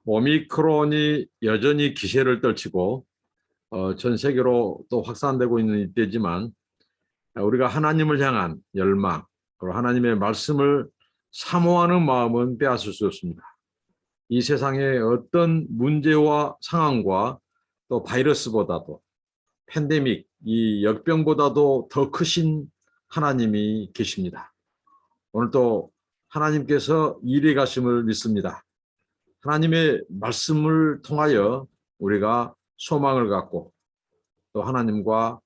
오미크론이 여전히 기세를 떨치고 전 세계로 또 확산되고 있는 이때지만 우리가 하나님을 향한 열망, 그리고 하나님의 말씀을 사모하는 마음은 빼앗을 수 없습니다. 이 세상의 어떤 문제와 상황과 또 바이러스보다도 팬데믹, 이 역병보다도 더 크신 하나님이 계십니다. 오늘도 하나님께서 일해 가심을 믿습니다. 하나님의 말씀을 통하여 우리가 소망을 갖고 또 하나님과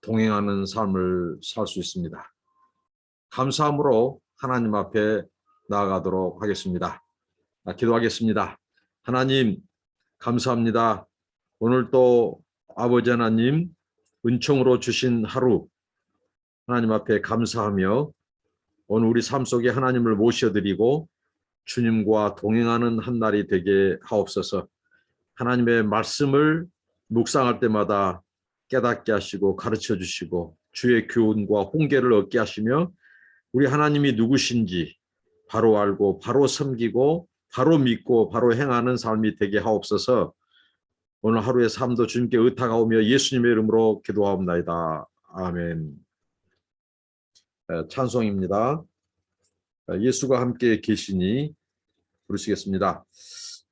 동행하는 삶을 살 수 있습니다. 감사함으로 하나님 앞에 나아가도록 하겠습니다. 기도하겠습니다. 하나님, 감사합니다. 오늘 또 아버지 하나님 은총으로 주신 하루 하나님 앞에 감사하며 오늘 우리 삶 속에 하나님을 모셔드리고 주님과 동행하는 한 날이 되게 하옵소서. 하나님의 말씀을 묵상할 때마다 깨닫게 하시고 가르쳐 주시고 주의 교훈과 훈계를 얻게 하시며 우리 하나님이 누구신지 바로 알고 바로 섬기고 바로 믿고 바로 행하는 삶이 되게 하옵소서. 오늘 하루의 삶도 주님께 의탁하오며 예수님의 이름으로 기도하옵나이다. 아멘. 찬송입니다. 예수가 함께 계시니 부르시겠습니다.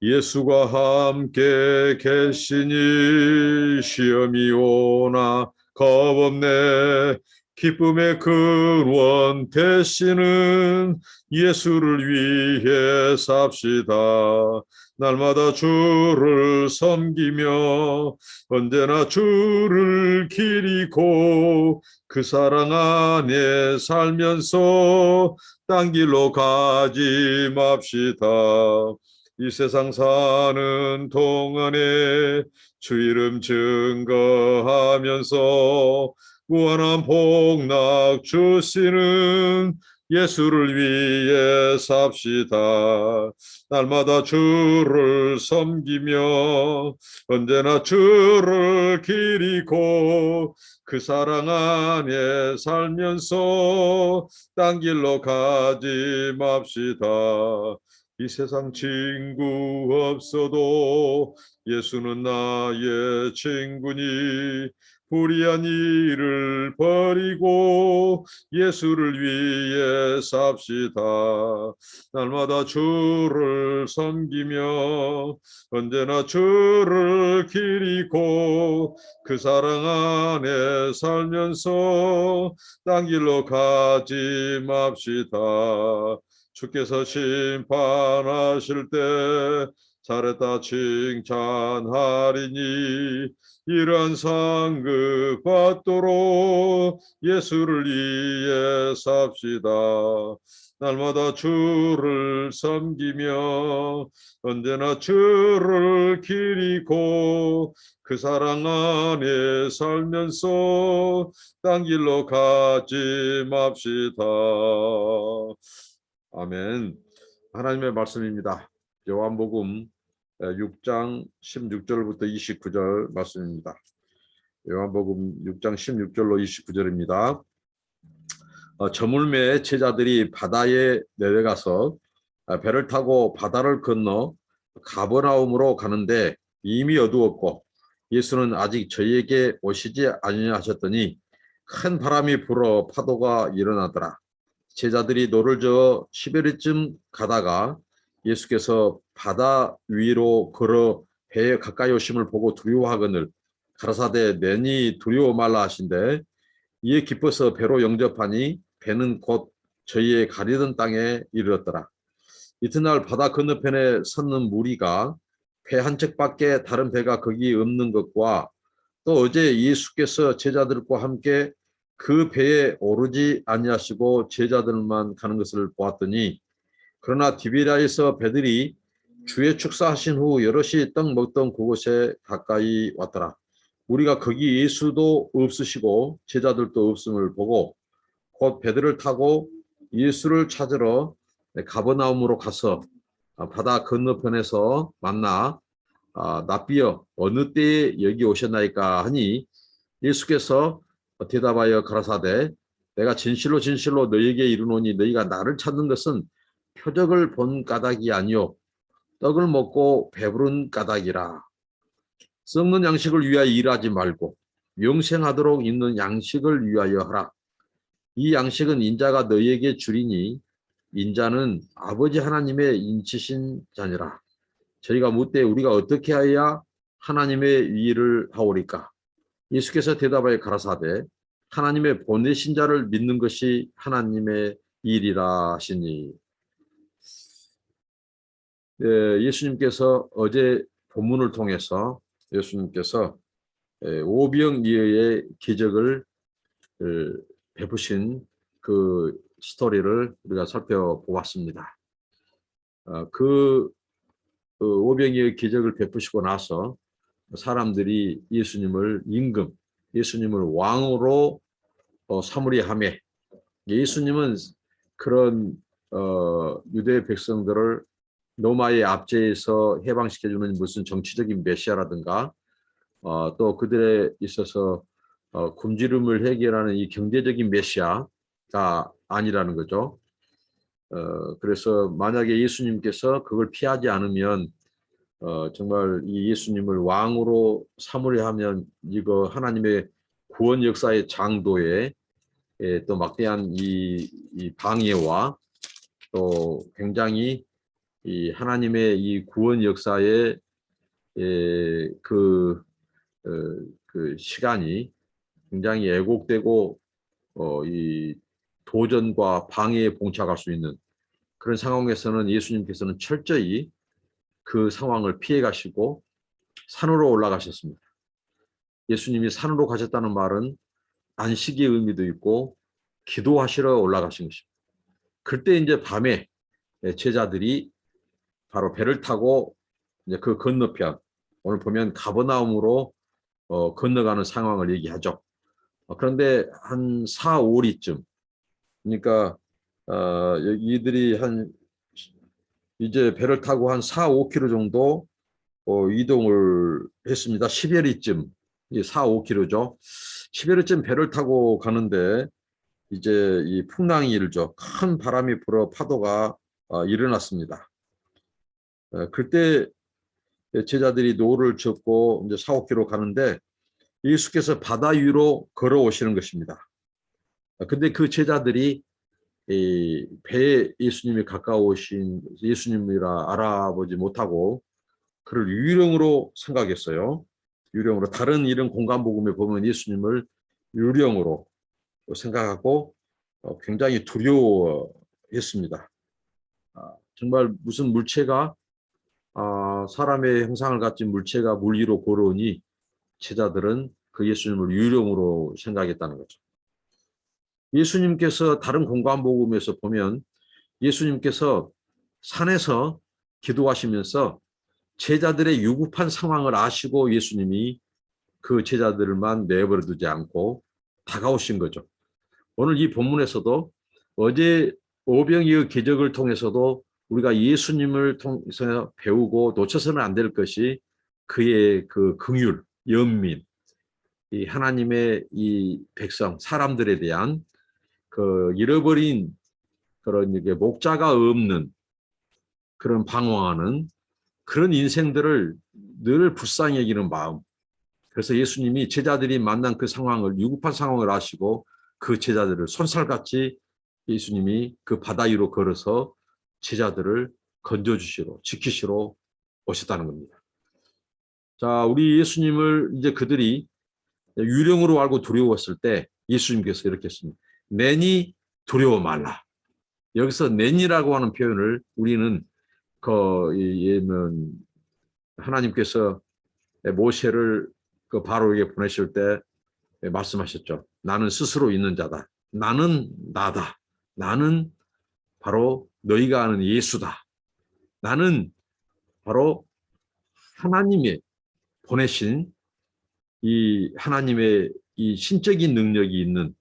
예수가 함께 계시니 시험이 오나 겁없네. 기쁨의 근원 되시는 예수를 위해 삽시다. 날마다 주를 섬기며 언제나 주를 기리고 그 사랑 안에 살면서 딴 길로 가지 맙시다. 이 세상 사는 동안에 주 이름 증거하면서 무한한 복락 주시는 예수를 위해 삽시다. 날마다 주를 섬기며 언제나 주를 기리고 그 사랑 안에 살면서 딴 길로 가지 맙시다. 이 세상 친구 없어도 예수는 나의 친구니 불의한 일을 버리고 예수를 위해 삽시다. 날마다 주를 섬기며 언제나 주를 기리고 그 사랑 안에 살면서 딴 길로 가지 맙시다. 주께서 심판하실 때 잘했다 칭찬하리니 이러한 상급 받도록 예수를 위해 삽시다. 날마다 주를 섬기며 언제나 주를 기리고 그 사랑 안에 살면서 딴 길로 가지 맙시다. 아멘. 하나님의 말씀입니다. 요한복음 6장 16절부터 29절 말씀입니다. 요한복음 6장 16절로 29절입니다. 저물매의 제자들이 바다에 내려가서 배를 타고 바다를 건너 가버나움으로 가는데 이미 어두웠고 예수는 아직 저희에게 오시지 아니하셨더니 큰 바람이 불어 파도가 일어나더라. 제자들이 노를 저어 10여리쯤 가다가 예수께서 바다 위로 걸어 배에 가까이 오심을 보고 두려워하거늘 가라사대 내니 두려워 말라 하신대 이에 기뻐서 배로 영접하니 배는 곧 저희의 가리던 땅에 이르렀더라. 이튿날 바다 건너편에 섰는 무리가 배 한 척밖에 다른 배가 거기 없는 것과 또 어제 예수께서 제자들과 함께 그 배에 오르지 아니하시고 제자들만 가는 것을 보았더니 그러나 디비랴에서 배들이 주의 축사하신 후 여럿이 떡 먹던 그곳에 가까이 왔더라. 우리가 거기 예수도 없으시고 제자들도 없음을 보고 곧 배들을 타고 예수를 찾으러 가버나움으로 가서 바다 건너편에서 만나 납비여 어느 때에 여기 오셨나이까 하니 예수께서 대답하여 가라사대 내가 진실로 진실로 너희에게 이르노니 너희가 나를 찾는 것은 표적을 본 까닭이 아니요 떡을 먹고 배부른 까닭이라. 썩는 양식을 위하여 일하지 말고 영생하도록 있는 양식을 위하여 하라. 이 양식은 인자가 너희에게 주리니 인자는 아버지 하나님의 인치신 자니라. 저희가 묻되 우리가 어떻게 하여야 하나님의 일을 하오리까? 예수께서 대답하여 가라사대 하나님의 보내신 자를 믿는 것이 하나님의 일이라 하시니. 예수님께서 어제 본문을 통해서 예수님께서 오병이어의 기적을 베푸신 그 스토리를 우리가 살펴보았습니다. 그 오병이어의 기적을 베푸시고 나서 사람들이 예수님을 임금, 예수님을 왕으로 삼으려 하매 예수님은 그런 유대 백성들을 로마의 압제에서 해방시켜주는 무슨 정치적인 메시아라든가 또 그들에 있어서 굶주림을 해결하는 이 경제적인 메시아가 아니라는 거죠. 그래서 만약에 예수님께서 그걸 피하지 않으면 정말 이 예수님을 왕으로 삼으려 하면 이거 하나님의 구원 역사의 장도에 또 막대한 이 방해와 또 굉장히 이 하나님의 이 구원 역사의 그 시간이 굉장히 애곡되고 이 도전과 방해에 봉착할 수 있는 그런 상황에서는 예수님께서는 철저히 그 상황을 피해 가시고 산으로 올라가셨습니다. 예수님이 산으로 가셨다는 말은 안식의 의미도 있고 기도하시러 올라가신 것입니다. 그때 이제 밤에 제자들이 바로 배를 타고 이제 그 건너편, 오늘 보면 가버나움으로 건너가는 상황을 얘기하죠. 그런데 한 4, 5리쯤, 그러니까 이들이 한 이제 배를 타고 한 4, 5km 정도 이동을 했습니다. 10여리쯤, 4, 5km죠. 10여리쯤 배를 타고 가는데 이제 이 풍랑이 일죠. 큰 바람이 불어 파도가 일어났습니다. 그때 제자들이 노를 젓고 이제 4, 5km 가는데 예수께서 바다 위로 걸어오시는 것입니다. 근데 그 제자들이 이 배에 예수님이 가까우신 예수님이라 알아보지 못하고 그를 유령으로 생각했어요. 유령으로 다른 이런 공간복음에 보면 예수님을 유령으로 생각하고 굉장히 두려워했습니다. 정말 무슨 물체가 사람의 형상을 가진 물체가 물 위로 걸어오니 제자들은 그 예수님을 유령으로 생각했다는 거죠. 예수님께서 다른 공간복음에서 보면 예수님께서 산에서 기도하시면서 제자들의 유급한 상황을 아시고 예수님이 그 제자들만 내버려 두지 않고 다가오신 거죠. 오늘 이 본문에서도 어제 오병이의 기적을 통해서도 우리가 예수님을 통해서 배우고 놓쳐서는 안 될 것이 그의 그 긍휼, 연민, 이 하나님의 이 백성, 사람들에 대한 그 잃어버린 그런 이게 목자가 없는 그런 방황하는 그런 인생들을 늘 불쌍히 여기는 마음. 그래서 예수님이 제자들이 만난 그 상황을 위급한 상황을 아시고 그 제자들을 손살같이 예수님이 그 바다 위로 걸어서 제자들을 건져주시러 지키시러 오셨다는 겁니다. 자, 우리 예수님을 이제 그들이 유령으로 알고 두려웠을 때 예수님께서 이렇게 했습니다. 내니 두려워 말라. 여기서 내니라고 하는 표현을 우리는 하나님께서 모세를 그 바로에게 보내실 때 말씀하셨죠. 나는 스스로 있는 자다. 나는 나다. 나는 바로 너희가 아는 예수다. 나는 바로 하나님의 보내신 이 하나님의 이 신적인 능력이 있는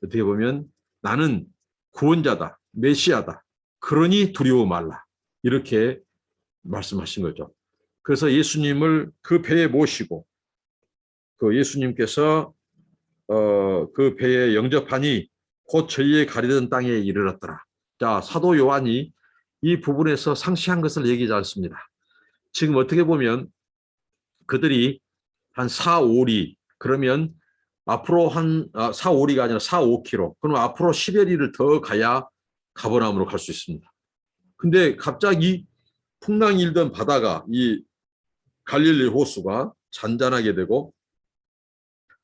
어떻게 보면 나는 구원자다. 메시아다. 그러니 두려워 말라. 이렇게 말씀하신 거죠. 그래서 예수님을 그 배에 모시고 그 예수님께서 그 배에 영접하니 곧 저희의 가리던 땅에 이르렀더라. 자, 사도 요한이 이 부분에서 상시한 것을 얘기하지 않습니다. 지금 어떻게 보면 그들이 한 4, 5리 그러면 앞으로 한 4, 5리가 아니라 4, 5km. 그럼 앞으로 10여 리를 더 가야 가버나움으로 갈 수 있습니다. 근데 갑자기 풍랑이 일던 바다가 이 갈릴리 호수가 잔잔하게 되고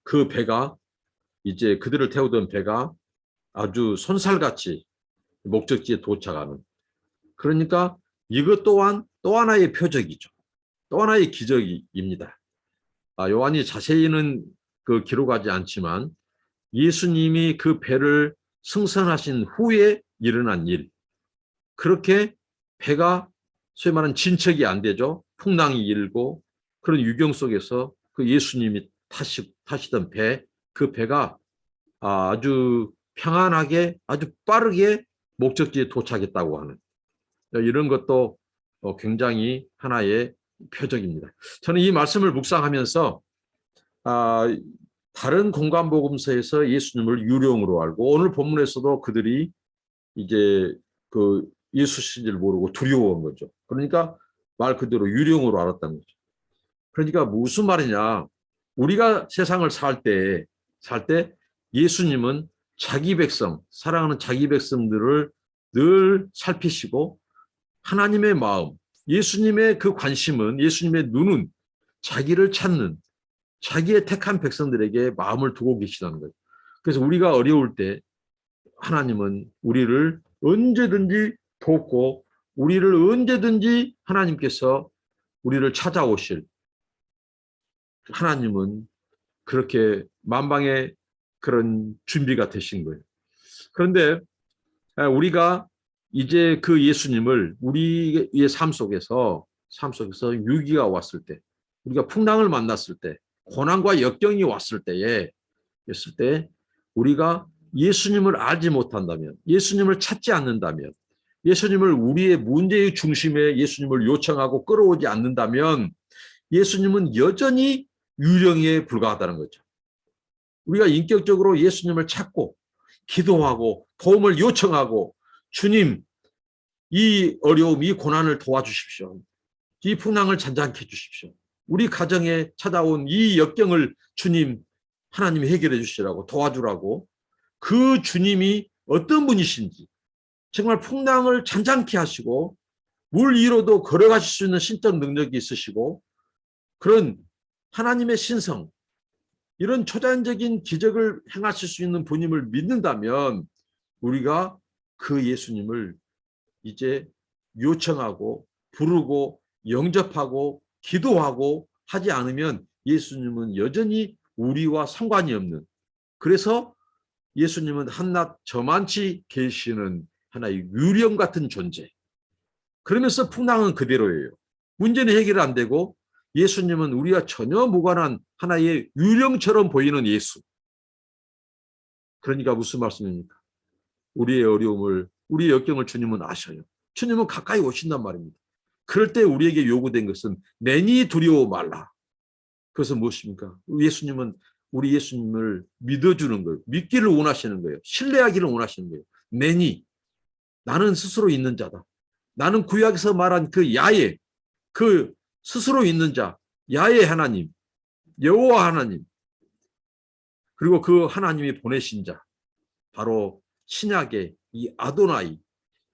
그 배가 이제 그들을 태우던 배가 아주 손살같이 목적지에 도착하는. 그러니까 이것 또한 또 하나의 표적이죠. 또 하나의 기적입니다. 요한이 자세히는 그 기록하지 않지만 예수님이 그 배를 승선하신 후에 일어난 일. 그렇게 배가 소위 말하는 진척이 안 되죠. 풍랑이 일고 그런 유경 속에서 그 예수님이 타시던 배, 그 배가 아주 평안하게 아주 빠르게 목적지에 도착했다고 하는 이런 것도 굉장히 하나의 표적입니다. 저는 이 말씀을 묵상하면서 다른 공간복음서에서 예수님을 유령으로 알고 오늘 본문에서도 그들이 이제 그 예수신지를 모르고 두려워한 거죠. 그러니까 말 그대로 유령으로 알았다는 거죠. 그러니까 무슨 말이냐? 우리가 세상을 살 때 예수님은 자기 백성, 사랑하는 자기 백성들을 늘 살피시고 하나님의 마음, 예수님의 그 관심은, 예수님의 눈은 자기를 찾는 자기의 택한 백성들에게 마음을 두고 계시다는 거예요. 그래서 우리가 어려울 때 하나님은 우리를 언제든지 돕고 우리를 언제든지 하나님께서 우리를 찾아오실 하나님은 그렇게 만방의 그런 준비가 되신 거예요. 그런데 우리가 이제 그 예수님을 우리의 삶 속에서 위기가 왔을 때, 우리가 풍랑을 만났을 때, 고난과 역경이 왔을 때에 우리가 예수님을 알지 못한다면, 예수님을 찾지 않는다면, 예수님을 우리의 문제의 중심에 예수님을 요청하고 끌어오지 않는다면 예수님은 여전히 유령에 불과하다는 거죠. 우리가 인격적으로 예수님을 찾고 기도하고 도움을 요청하고 주님, 이 어려움, 이 고난을 도와주십시오. 이 풍랑을 잔잔케 해주십시오. 우리 가정에 찾아온 이 역경을 주님, 하나님이 해결해 주시라고 도와주라고 그 주님이 어떤 분이신지 정말 풍랑을 잔잔케 하시고 물 위로도 걸어가실 수 있는 신적 능력이 있으시고 그런 하나님의 신성, 이런 초자연적인 기적을 행하실 수 있는 분임을 믿는다면 우리가 그 예수님을 이제 요청하고 부르고 영접하고 기도하고 하지 않으면 예수님은 여전히 우리와 상관이 없는, 그래서 예수님은 한낱 저만치 계시는 하나의 유령 같은 존재. 그러면서 풍랑은 그대로예요. 문제는 해결 안 되고 예수님은 우리와 전혀 무관한 하나의 유령처럼 보이는 예수. 그러니까 무슨 말씀입니까? 우리의 어려움을, 우리의 역경을 주님은 아셔요. 주님은 가까이 오신단 말입니다. 그럴 때 우리에게 요구된 것은 내니 두려워 말라. 그것은 무엇입니까? 우리 예수님을 믿어주는 거예요. 믿기를 원하시는 거예요. 신뢰하기를 원하시는 거예요. 내니, 나는 스스로 있는 자다. 나는 구약에서 말한 그 야훼, 그 스스로 있는 자, 야훼 하나님, 여호와 하나님, 그리고 그 하나님이 보내신 자, 바로 신약의 이 아도나이,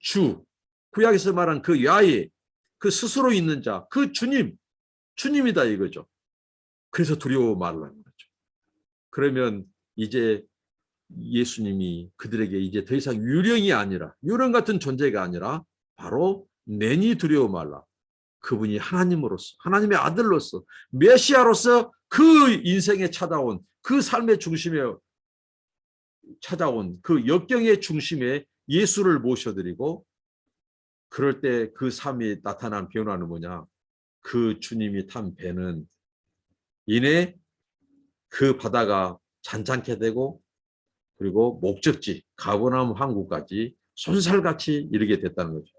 주, 구약에서 말한 그 야훼, 그 스스로 있는 자, 그 주님이다 이거죠. 그래서 두려워 말라는 거죠. 그러면 이제 예수님이 그들에게 이제 더 이상 유령이 아니라, 유령 같은 존재가 아니라 바로 내니 두려워 말라. 그분이 하나님으로서, 하나님의 아들로서, 메시아로서 그 인생에 찾아온, 그 삶의 중심에 찾아온 그 역경의 중심에 예수를 모셔드리고, 그럴 때 그 삶이 나타난 변화는 뭐냐? 그 주님이 탄 배는 이내 그 바다가 잔잔케 되고 그리고 목적지 가버나움 항구까지 손살같이 이르게 됐다는 거죠.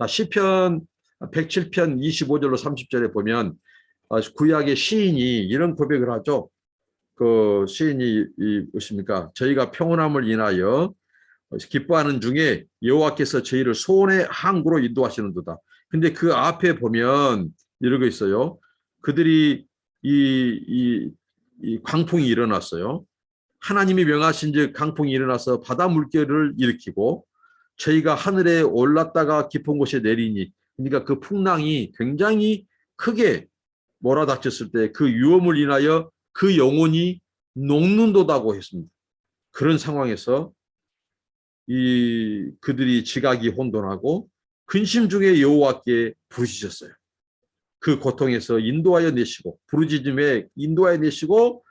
시편 107편 25절로 30절에 보면 구약의 시인이 이런 고백을 하죠. 그 시인이 무엇입니까? 저희가 평온함을 인하여 기뻐하는 중에 여호와께서 저희를 소원의 항구로 인도하시는도다. 근데 그 앞에 보면 이러고 있어요. 그들이 이 광풍이 일어났어요. 하나님이 명하신즉 강풍이 일어나서 바다 물결을 일으키고 저희가 하늘에 올랐다가 깊은 곳에 내리니, 그러니까 그 풍랑이 굉장히 크게 몰아닥쳤을 때 그 위험을 인하여 그 영혼이 녹는도다고 했습니다. 그런 상황에서 그들이 지각이 혼돈하고 근심 중에 여호와께 부르짖었어요. 그 고통에서 인도하여 내시고, 부르짖음에 인도하여 내시고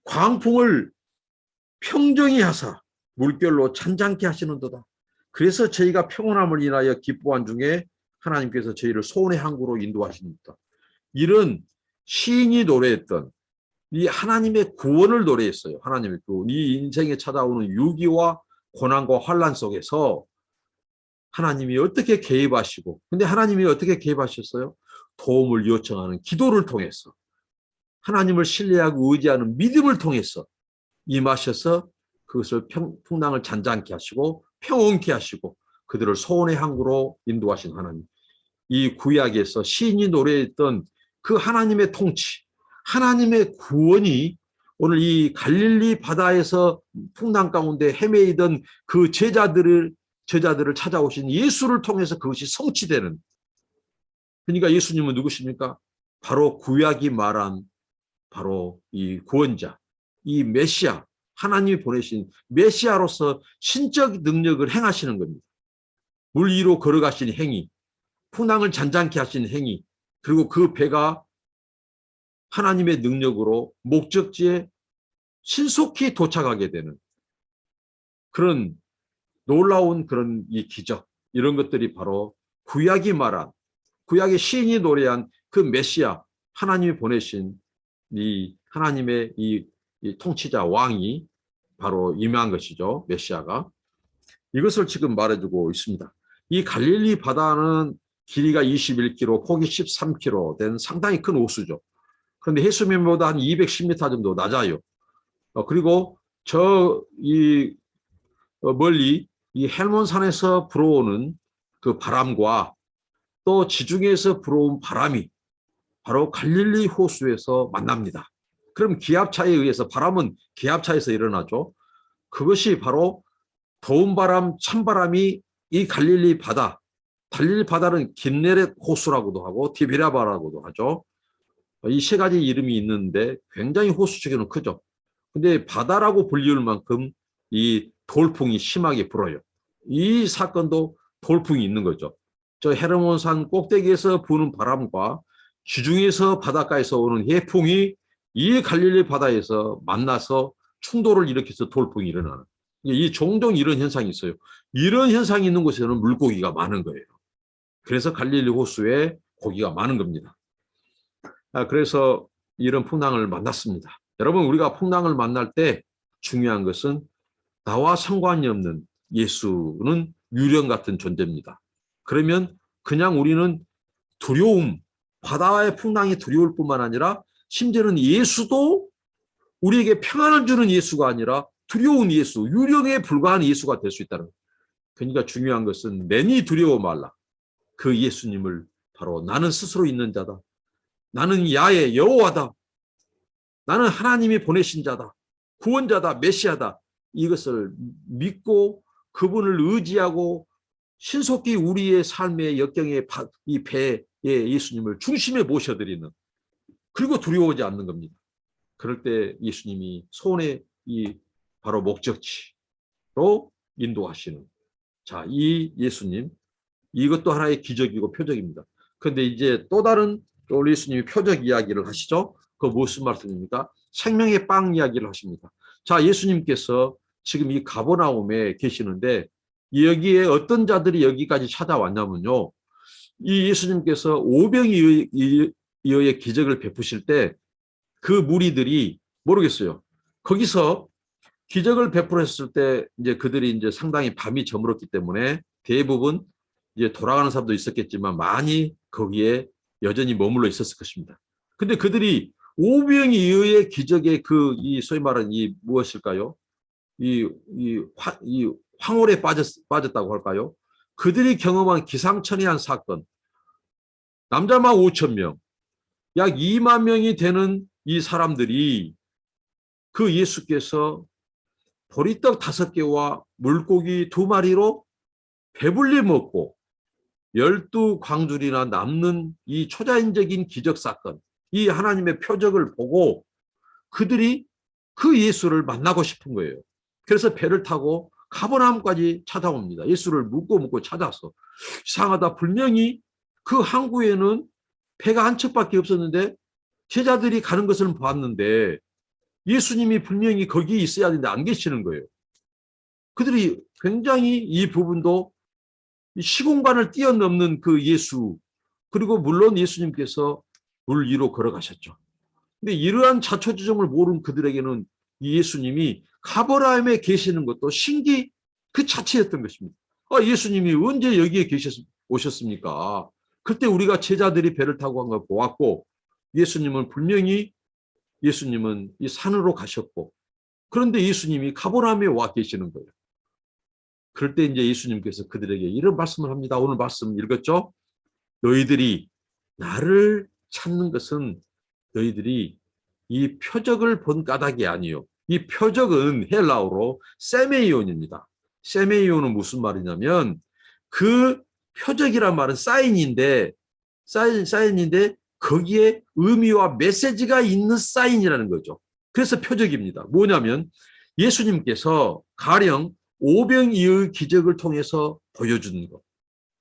광풍을 평정히 하사 물결로 찬잔케 하시는도다. 그래서 저희가 평온함을 인하여 기뻐한 중에 하나님께서 저희를 소원의 항구로 인도하십니다. 이런 시인이 노래했던 이 하나님의 구원을 노래했어요. 하나님의 구원. 이 인생에 찾아오는 위기와 고난과 환난 속에서 하나님이 어떻게 개입하시고, 근데 하나님이 어떻게 개입하셨어요? 도움을 요청하는 기도를 통해서, 하나님을 신뢰하고 의지하는 믿음을 통해서 임하셔서 그것을 풍랑을 잔잔케 하시고 평온케 하시고 그들을 소원의 항구로 인도하신 하나님. 이 구약에서 시인이 노래했던 그 하나님의 통치, 하나님의 구원이 오늘 이 갈릴리 바다에서 풍랑 가운데 헤매이던 그 제자들을 찾아오신 예수를 통해서 그것이 성취되는. 그러니까 예수님은 누구십니까? 바로 구약이 말한 바로 이 구원자, 이 메시아, 하나님이 보내신 메시아로서 신적 능력을 행하시는 겁니다. 물 위로 걸어가신 행위, 풍랑을 잔잔케 하신 행위, 그리고 그 배가 하나님의 능력으로 목적지에 신속히 도착하게 되는 그런 놀라운 그런 이 기적, 이런 것들이 바로 구약이 말한, 구약의 시인이 노래한 그 메시아, 하나님이 보내신 이 하나님의 이 통치자 왕이 바로 임한 것이죠. 메시아가. 이것을 지금 말해주고 있습니다. 이 갈릴리 바다는 길이가 21km, 폭이 13km 된 상당히 큰 호수죠. 그런데 해수면보다 한 210m 정도 낮아요. 그리고 멀리 이 헬몬산에서 불어오는 그 바람과 또 지중해에서 불어온 바람이 바로 갈릴리 호수에서 만납니다. 그럼 기압차에 의해서, 바람은 기압차에서 일어나죠. 그것이 바로 더운 바람, 찬바람이 이 갈릴리 바다는 긴네렛 호수라고도 하고 티베리아바라고도 하죠. 이 세 가지 이름이 있는데 굉장히 호수적으로는 크죠. 근데 바다라고 불리울 만큼 이 돌풍이 심하게 불어요. 이 사건도 돌풍이 있는 거죠. 저 헤르몬산 꼭대기에서 부는 바람과 지중해에서 바닷가에서 오는 해풍이 이 갈릴리 바다에서 만나서 충돌을 일으켜서 돌풍이 일어나는, 이 종종 이런 현상이 있어요. 이런 현상이 있는 곳에는 물고기가 많은 거예요. 그래서 갈릴리 호수에 고기가 많은 겁니다. 그래서 이런 풍랑을 만났습니다. 여러분, 우리가 풍랑을 만날 때 중요한 것은 나와 상관이 없는 예수는 유령 같은 존재입니다. 그러면 그냥 우리는 두려움, 바다의 풍랑이 두려울 뿐만 아니라 심지어는 예수도 우리에게 평안을 주는 예수가 아니라 두려운 예수, 유령에 불과한 예수가 될 수 있다는 거예요. 그러니까 중요한 것은 내니 두려워 말라. 그 예수님을 바로 나는 스스로 있는 자다. 나는 야의 여호와다. 나는 하나님이 보내신 자다. 구원자다. 메시아다. 이것을 믿고 그분을 의지하고 신속히 우리의 삶의 역경의 이 배에 예수님을 중심에 모셔드리는, 그리고 두려워하지 않는 겁니다. 그럴 때 예수님이 소원의 이 바로 목적지로 인도하시는, 자, 이 예수님, 이것도 하나의 기적이고 표적입니다. 그런데 이제 또 다른 우리 예수님이 표적 이야기를 하시죠. 그 무슨 말씀입니까? 생명의 빵 이야기를 하십니다. 자, 예수님께서 지금 이 가버나움에 계시는데 여기에 어떤 자들이 여기까지 찾아왔냐면요, 이 예수님께서 오병이어의 기적을 베푸실 때 그 무리들이 모르겠어요. 거기서 기적을 베풀었을 때 이제 그들이 이제 상당히 밤이 저물었기 때문에 대부분 이제 돌아가는 사람도 있었겠지만 많이 거기에 여전히 머물러 있었을 것입니다. 근데 그들이 오병이어의 기적의 이 소위 말하는 이 무엇일까요? 이 황홀에 빠졌다고 할까요? 그들이 경험한 기상천외한 사건, 남자만 5천 명, 약 2만 명이 되는 이 사람들이 그 예수께서 보리떡 5개와 물고기 2마리로 배불리 먹고 12광줄이나 남는 이 초자연적인 기적 사건, 이 하나님의 표적을 보고 그들이 그 예수를 만나고 싶은 거예요. 그래서 배를 타고 가버나움까지 찾아옵니다. 예수를 묻고 찾아서 이상하다. 분명히 그 항구에는 배가 한 척밖에 없었는데 제자들이 가는 것을 봤는데 예수님이 분명히 거기 있어야 되는데 안 계시는 거예요. 그들이 굉장히 이 부분도 시공간을 뛰어넘는 그 예수, 그리고 물론 예수님께서 물 위로 걸어가셨죠. 근데 이러한 자초지종을 모르는 그들에게는 예수님이 가버나움에 계시는 것도 신기 그 자체였던 것입니다. 예수님이 언제 여기에 오셨습니까? 그때 우리가 제자들이 배를 타고 간 걸 보았고 예수님은 분명히 예수님은 이 산으로 가셨고 그런데 예수님이 가버나움에 와 계시는 거예요. 그럴 때 이제 예수님께서 그들에게 이런 말씀을 합니다. 오늘 말씀 읽었죠? 너희들이 나를 찾는 것은 너희들이 이 표적을 본 까닭이 아니요. 이 표적은 헬라어로 세메이온입니다. 세메이온은 무슨 말이냐면 그 표적이란 말은 사인인데 거기에 의미와 메시지가 있는 사인이라는 거죠. 그래서 표적입니다. 뭐냐면 예수님께서 가령 오병이의 기적을 통해서 보여주는 것.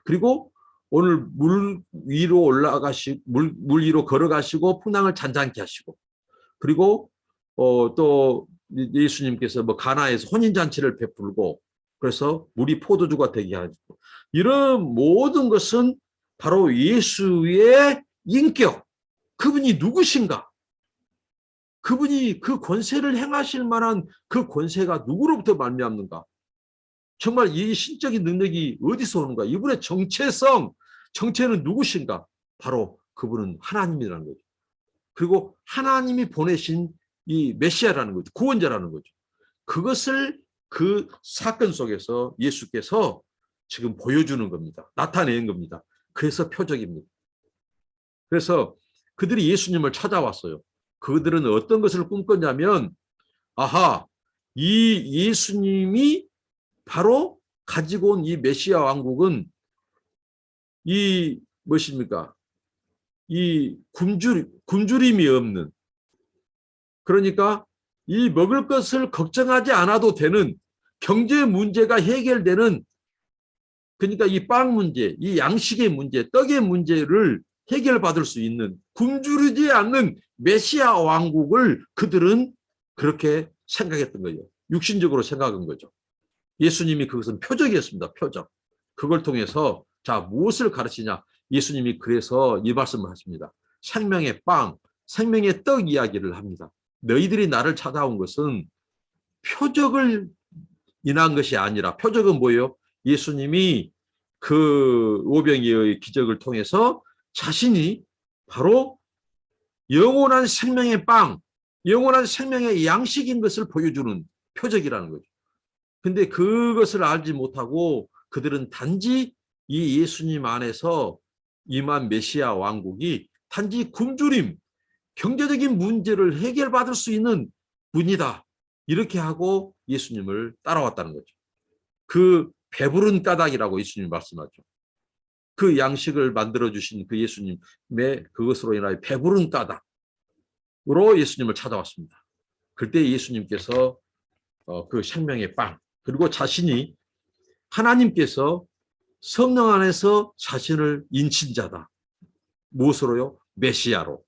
그리고 오늘 물 위로 물 위로 걸어가시고 풍랑을 잔잔케 하시고 그리고 또 예수님께서 뭐 가나에서 혼인잔치를 베풀고 그래서 물이 포도주가 되게 하고 이런 모든 것은 바로 예수의 인격, 그분이 누구신가? 그분이 그 권세를 행하실 만한 그 권세가 누구로부터 말미암는가? 정말 이 신적인 능력이 어디서 오는가? 이분의 정체는 누구신가? 바로 그분은 하나님이라는 거죠. 그리고 하나님이 보내신 이 메시아라는 거죠. 구원자라는 거죠. 그것을 그 사건 속에서 예수께서 지금 보여주는 겁니다. 나타내는 겁니다. 그래서 표적입니다. 그래서 그들이 예수님을 찾아왔어요. 그들은 어떤 것을 꿈꿨냐면 이 예수님이 바로 가지고 온 이 메시아 왕국은 이 무엇입니까? 이 굶주림이 없는, 그러니까 이 먹을 것을 걱정하지 않아도 되는 경제 문제가 해결되는, 그러니까 이 빵 문제, 이 양식의 문제, 떡의 문제를 해결받을 수 있는 굶주리지 않는 메시아 왕국을 그들은 그렇게 생각했던 거예요. 육신적으로 생각한 거죠. 예수님이 그것은 표적이었습니다. 표적. 그걸 통해서 무엇을 가르치냐? 예수님이 그래서 이 말씀을 하십니다. 생명의 빵, 생명의 떡 이야기를 합니다. 너희들이 나를 찾아온 것은 표적을 인한 것이 아니라, 표적은 뭐예요? 예수님이 그 오병이어의 기적을 통해서 자신이 바로 영원한 생명의 빵, 영원한 생명의 양식인 것을 보여주는 표적이라는 거죠. 근데 그것을 알지 못하고 그들은 단지 이 예수님 안에서 임한 메시아 왕국이 단지 굶주림, 경제적인 문제를 해결받을 수 있는 분이다. 이렇게 하고 예수님을 따라왔다는 거죠. 그 배부른 까닭이라고 예수님이 말씀하죠. 그 양식을 만들어주신 그 예수님의 그것으로 인하여 배부른 까닭으로 예수님을 찾아왔습니다. 그때 예수님께서 그 생명의 빵, 그리고 자신이 하나님께서 성령 안에서 자신을 인친 자다. 무엇으로요? 메시아로.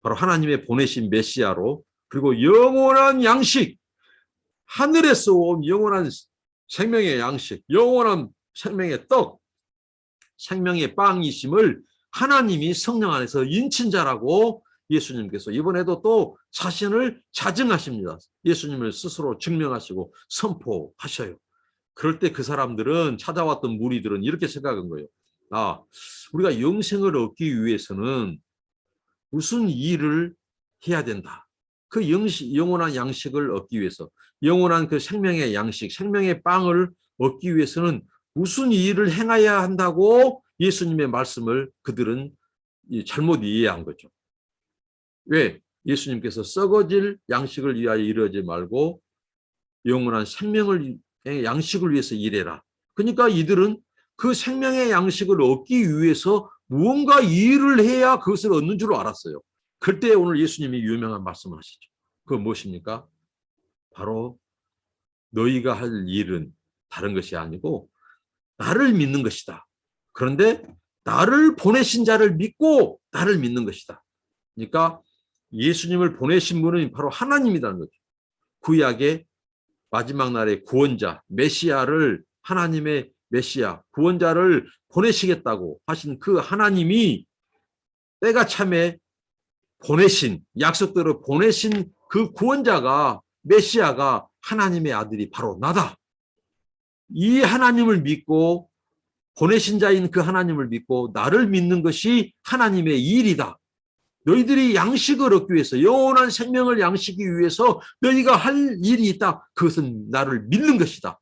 바로 하나님의 보내신 메시아로, 그리고 영원한 양식, 하늘에서 온 영원한 생명의 양식, 영원한 생명의 떡, 생명의 빵이심을 하나님이 성령 안에서 인친 자라고 예수님께서 이번에도 또 자신을 자증하십니다. 예수님을 스스로 증명하시고 선포하셔요. 그럴 때 그 사람들은, 찾아왔던 무리들은 이렇게 생각한 거예요. 우리가 영생을 얻기 위해서는 무슨 일을 해야 된다. 그 영원한 양식을 얻기 위해서 영원한 그 생명의 양식, 생명의 빵을 얻기 위해서는 무슨 일을 행해야 한다고 예수님의 말씀을 그들은 잘못 이해한 거죠. 왜? 예수님께서 썩어질 양식을 위하여 이르지 말고 영원한 생명의 양식을 위해서 일해라. 그러니까 이들은 그 생명의 양식을 얻기 위해서 무언가 일을 해야 그것을 얻는 줄 알았어요. 그때 오늘 예수님이 유명한 말씀을 하시죠. 그건 무엇입니까? 바로 너희가 할 일은 다른 것이 아니고 나를 믿는 것이다. 그런데 나를 보내신 자를 믿고 나를 믿는 것이다. 그러니까 예수님을 보내신 분은 바로 하나님이라는 거죠. 구약의 마지막 날의 구원자, 메시아를 하나님의 메시아, 구원자를 보내시겠다고 하신 그 하나님이 때가 참에 보내신, 약속대로 보내신 그 구원자가, 메시아가 하나님의 아들이 바로 나다. 이 하나님을 믿고 보내신 자인 그 하나님을 믿고 나를 믿는 것이 하나님의 일이다. 너희들이 양식을 얻기 위해서, 영원한 생명을 양식이 위해서 너희가 할 일이 있다. 그것은 나를 믿는 것이다.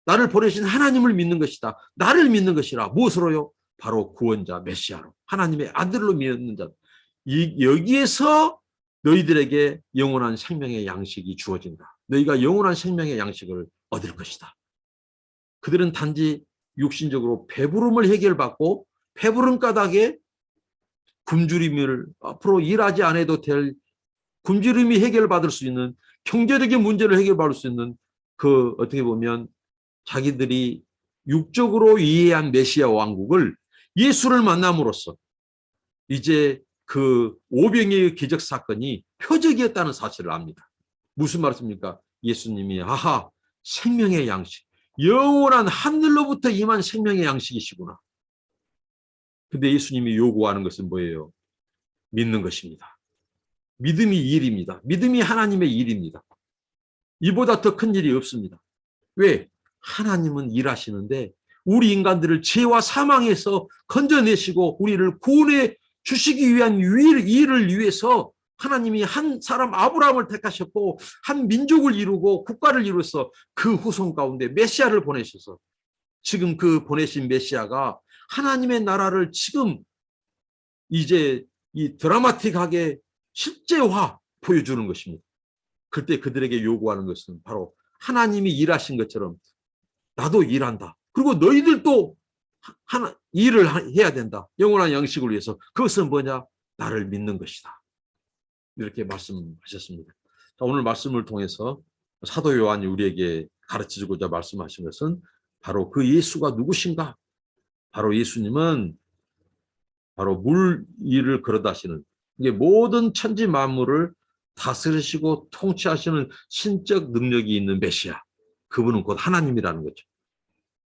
나를 보내신 하나님을 믿는 것이다. 나를 믿는 것이라. 무엇으로요? 바로 구원자 메시아로, 하나님의 아들로 믿는 자. 여기에서 너희들에게 영원한 생명의 양식이 주어진다. 너희가 영원한 생명의 양식을 얻을 것이다. 그들은 단지 육신적으로 배부름을 해결받고 배부름 까닭에 굶주림을 앞으로 일하지 않아도 될 굶주림이 해결받을 수 있는 경제적인 문제를 해결받을 수 있는 그 어떻게 보면 자기들이 육적으로 이해한 메시아 왕국을 예수를 만남으로써 이제 그 오병이의 기적 사건이 표적이었다는 사실을 압니다. 무슨 말씀입니까? 예수님이 아하 생명의 양식, 영원한 하늘로부터 임한 생명의 양식이시구나. 근데 예수님이 요구하는 것은 뭐예요? 믿는 것입니다. 믿음이 일입니다. 믿음이 하나님의 일입니다. 이보다 더 큰 일이 없습니다. 왜? 하나님은 일하시는데 우리 인간들을 죄와 사망에서 건져내시고 우리를 구원해 주시기 위한 일을 위해서 하나님이 한 사람 아브라함을 택하셨고 한 민족을 이루고 국가를 이루어서 그 후손 가운데 메시아를 보내셔서 지금 그 보내신 메시아가 하나님의 나라를 지금 이제 이 드라마틱하게 실제화 보여주는 것입니다. 그때 그들에게 요구하는 것은 바로 하나님이 일하신 것처럼 나도 일한다. 그리고 너희들도 일을 해야 된다. 영원한 양식을 위해서. 그것은 뭐냐? 나를 믿는 것이다. 이렇게 말씀하셨습니다. 자, 오늘 말씀을 통해서 사도 요한이 우리에게 가르치고자 말씀하신 것은 바로 그 예수가 누구신가? 바로 예수님은 바로 물 위를 걸어다시는 이게 모든 천지 만물을 다스리시고 통치하시는 신적 능력이 있는 메시아. 그분은 곧 하나님이라는 거죠.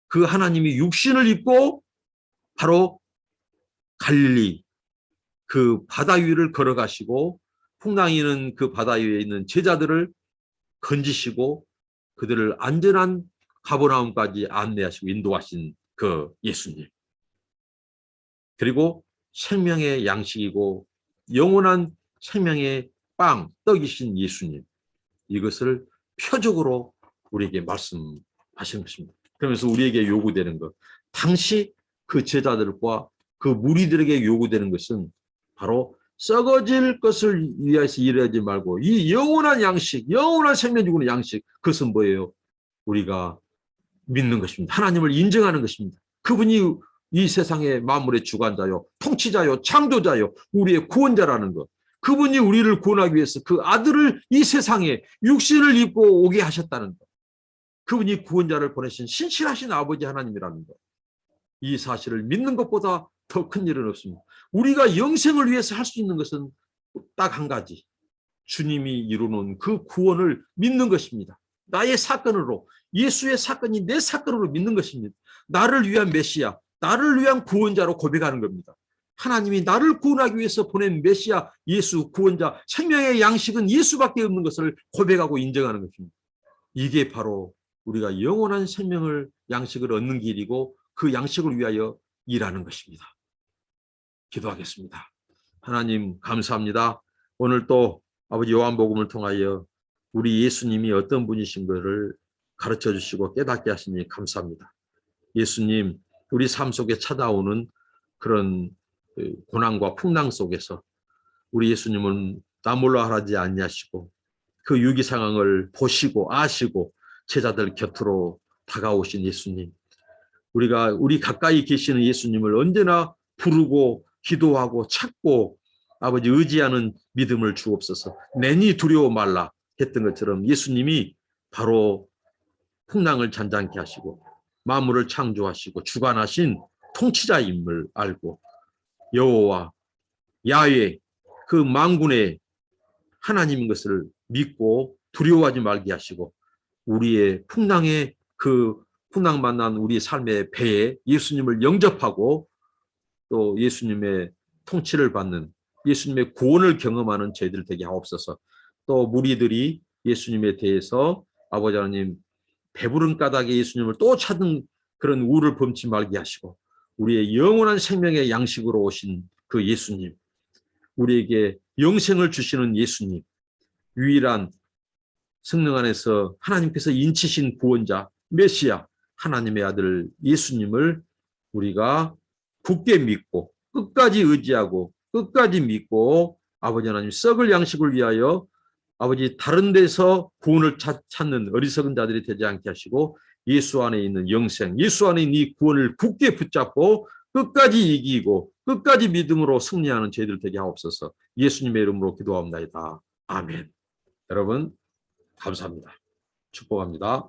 그 하나님이 육신을 입고 바로 갈릴리 그 바다 위를 걸어가시고 풍랑이는 그 바다 위에 있는 제자들을 건지시고 그들을 안전한 가버나움까지 안내하시고 인도하신 그 예수님. 그리고 생명의 양식이고 영원한 생명의 빵, 떡이신 예수님. 이것을 표적으로 우리에게 말씀하시는 것입니다. 그러면서 우리에게 요구되는 것. 당시 그 제자들과 그 무리들에게 요구되는 것은 바로 썩어질 것을 위해서 일하지 말고 이 영원한 양식, 영원한 생명 주는 양식, 그것은 뭐예요? 우리가 믿는 것입니다. 하나님을 인정하는 것입니다. 그분이 이 세상의 만물의 주관자요, 통치자요, 창조자요, 우리의 구원자라는 것. 그분이 우리를 구원하기 위해서 그 아들을 이 세상에 육신을 입고 오게 하셨다는 것. 그분이 구원자를 보내신 신실하신 아버지 하나님이라는 것. 이 사실을 믿는 것보다 더 큰 일은 없습니다. 우리가 영생을 위해서 할 수 있는 것은 딱 한 가지. 주님이 이루는 그 구원을 믿는 것입니다. 나의 사건으로, 예수의 사건이 내 사건으로 믿는 것입니다. 나를 위한 메시아, 나를 위한 구원자로 고백하는 겁니다. 하나님이 나를 구원하기 위해서 보낸 메시아, 예수, 구원자, 생명의 양식은 예수밖에 없는 것을 고백하고 인정하는 것입니다. 이게 바로 우리가 영원한 생명을, 양식을 얻는 길이고 그 양식을 위하여 일하는 것입니다. 기도하겠습니다. 하나님 감사합니다. 오늘 또 아버지 요한복음을 통하여 우리 예수님이 어떤 분이신 것을 가르쳐 주시고 깨닫게 하시니 감사합니다. 예수님, 우리 삶 속에 찾아오는 그런 고난과 풍랑 속에서 우리 예수님은 나 몰라 하지 아니하시고 그 위기 상황을 보시고 아시고 제자들 곁으로 다가오신 예수님, 우리 가까이 계시는 예수님을 언제나 부르고 기도하고 찾고 아버지 의지하는 믿음을 주옵소서. 내니 두려워 말라 했던 것처럼 예수님이 바로 풍랑을 잔잔케 하시고 만물을 창조하시고 주관하신 통치자임을 알고 여호와 야훼 그 만군의 하나님인 것을 믿고 두려워하지 말게 하시고 우리의 풍랑의 그 풍랑 만난 우리 삶의 배에 예수님을 영접하고 또 예수님의 통치를 받는 예수님의 구원을 경험하는 저희들 되게 하옵소서. 또 무리들이 예수님에 대해서 아버지 하나님 배부른 까닭에 예수님을 또 찾은 그런 우를 범치 말게 하시고 우리의 영원한 생명의 양식으로 오신 그 예수님, 우리에게 영생을 주시는 예수님, 유일한 성령 안에서 하나님께서 인치신 구원자 메시아 하나님의 아들 예수님을 우리가 굳게 믿고 끝까지 의지하고 끝까지 믿고 아버지 하나님 썩을 양식을 위하여 아버지 다른 데서 구원을 찾는 어리석은 자들이 되지 않게 하시고 예수 안에 있는 영생, 예수 안에 있는 이 구원을 굳게 붙잡고 끝까지 이기고 끝까지 믿음으로 승리하는 저희들 되게 하옵소서. 예수님의 이름으로 기도합니다. 아멘. 여러분 감사합니다. 축복합니다.